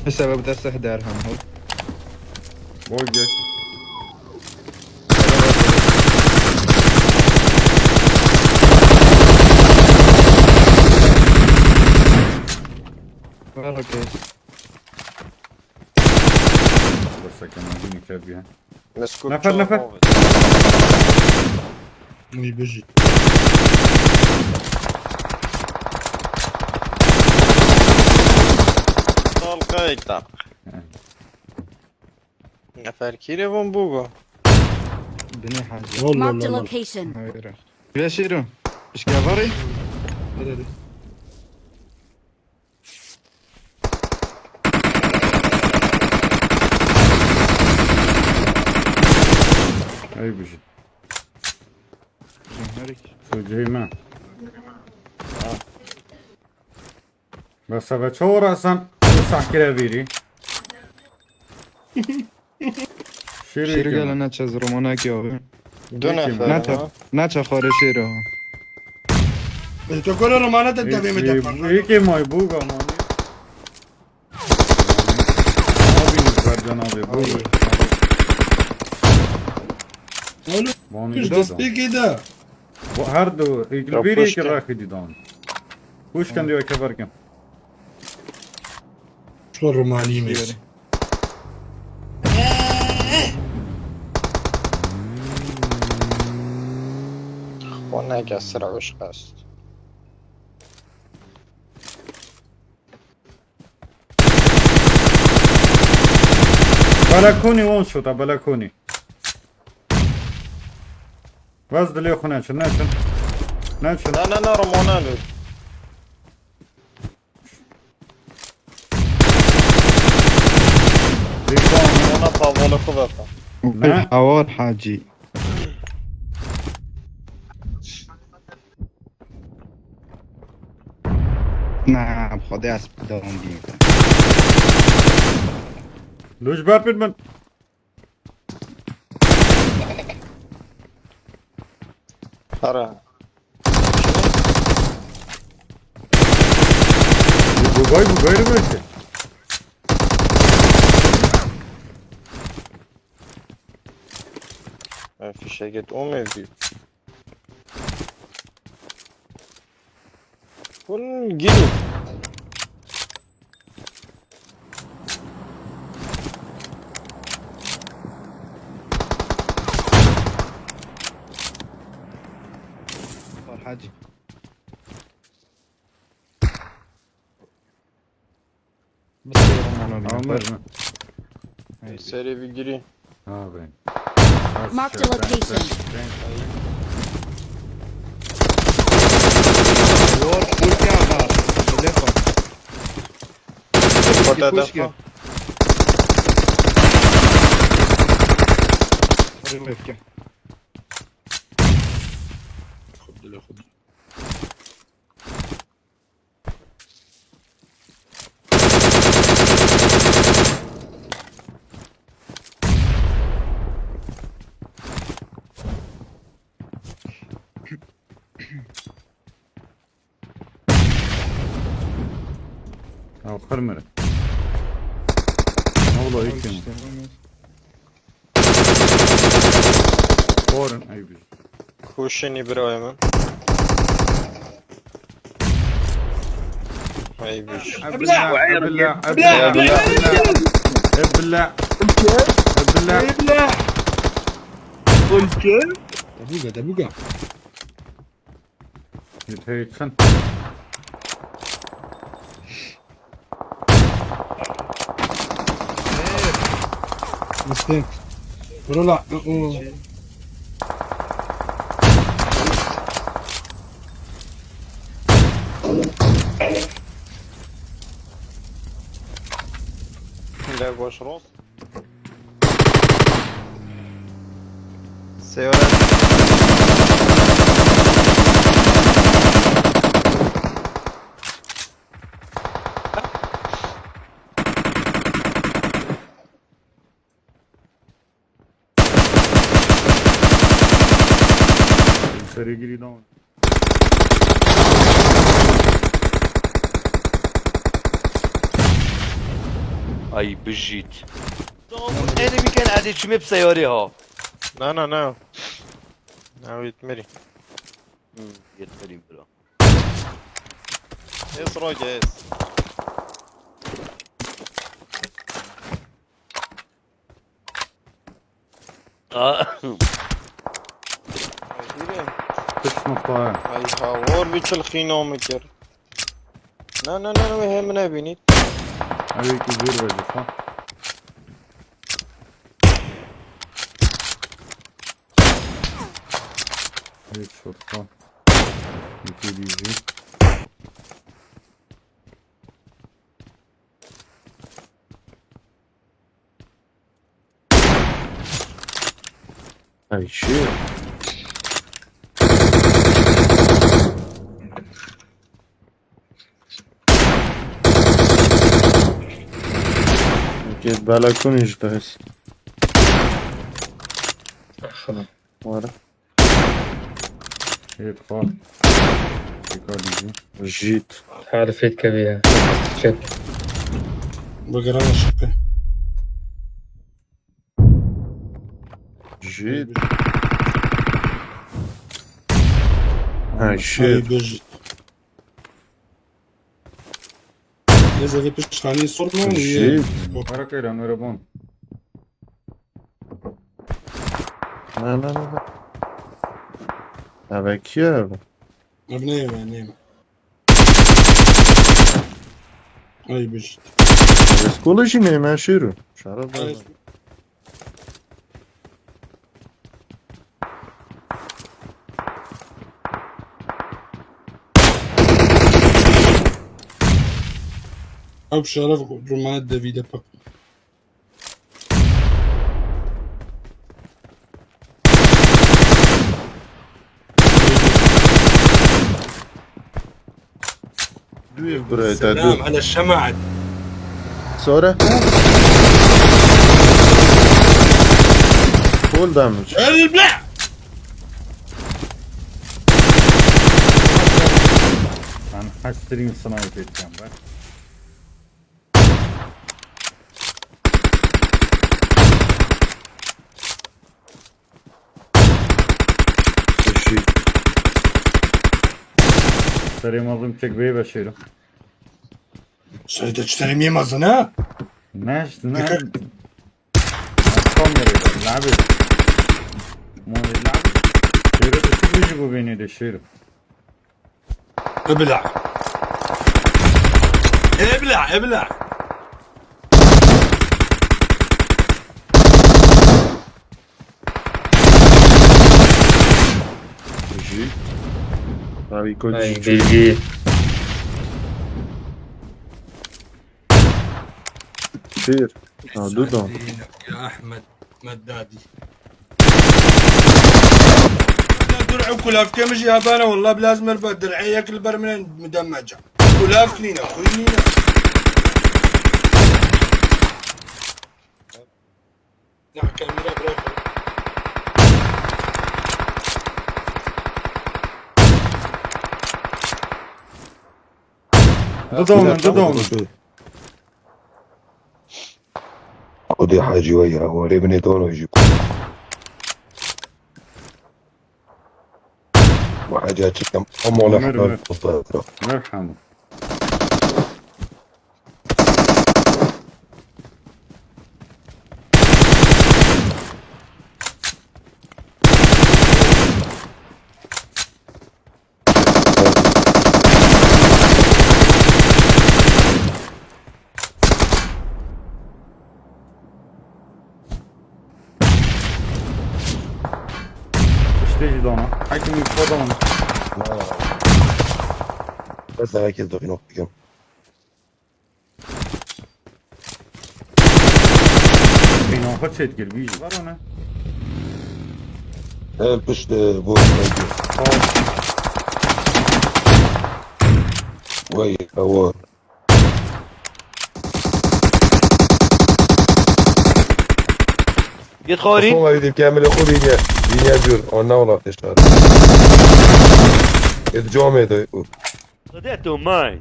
بسبب دسته در هم هو بوجه والله كيس بس كمان ديني كافيها مسكوت نفر نفر مي بيجي طلقيتا نفر كيري بون بوغو بني حاجة والله Marked a والله location. هايرة يا شيرو ايش كافري والله اي بجد جمهورك توجهي ما بس بتشور اصلا صح كده بيري شيرو شيري قال انا تشز روماناك يا دو نفر ناتا ناتا خارج شيرو تو كل رومانات انت في متفق يكي ماي بوغا ماني ابي نزار جنابي بوغا والله ماني مش دستي كده هردو البيري بوشكا. كراكي دي دان وش كان ديو كفر كم شو الروماني ميسي وانا كسر وش قصد بلكوني وون شوتا بلكوني بس دليو خناشن ناشن ناشن لا رومانالو انا طاولة خذتها الحوار حاجي نعم خدي اسب دوم بيم لوش بابين من ارى بوغاي رمشي في شيء قد امي في كل جيلو حاجي بس عمر سري بيجري ها بين Marked a location. وور فول كافر تليفون خذها كوشكي. دفع ريميفكا خد له خد او خرمره والله يكيم فورن اي بيجي كوشني برايما اي بيش ابلع ابلع ابلع ابلع ابلع ابلع ابلع قلت كيف دبوقة يتهيكشن مستين رولا لا باش روس سيارة سريع جري داون اي بجيت انمي كان قاعد يشمي بسيارها نه ناويت مري يتمرين بلا يس راجع يس قسم الطائع. اي هاور بيتل خينو مكر نه هم نبینید أبيك يزور وجه صح؟ هيك شرطة يكيد يجي. هاي شيء كيف بالكون يجتهز ورا هيك خال يكاد يجي. جيت هذا فيت كبير شك بقرا شقه جيت هاي هاي شيء بجد لازم في بشتغلين صرنا جيت ورا كيرا نورا بون. لا لا لا هذا كيف نعم هاي بجد بس كل شيء ما شيرو شرط او بشرف رومانات دافيدا باب دوی برای سلام دو على الشمعة سوره فول دامج البلع أنا حستريم سنايبر كان بس. شيء سري مظلم تشك بيه بشيله. سيدة تشتري ميمازنا ناش ناش كاميرا لعبة مو اللعبة شيرو تشوف يجيبوا بيني ده شيرو ابلع ابلع جيت هاي كل هاي شيء بيجي شير دو دام يا احمد مدادي درع وكلاف كم يجي هبانه والله بلازم البا درعيه كل برمنين مدمجه كلاف كلينا خوينينا نعم كاميرا برافو ضدهم خذي حاجي وياه هو ابني دونه يجيكم وحاجات كم أم ولا مر. حاجة الله يرحمه. تيجي دونا حكم يفضلون بس هيك يصدق ينوقكم بينهم خد شيء تقول بيجي ورانا البشت بوش وي هو جيت خوري والله يدي كامل خذي يا جور انا ولا تشتغل الجومي ده صدقتهم معي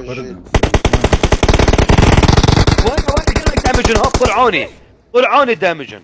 فرد وين قال لك دامجن، طلعوني دامجن.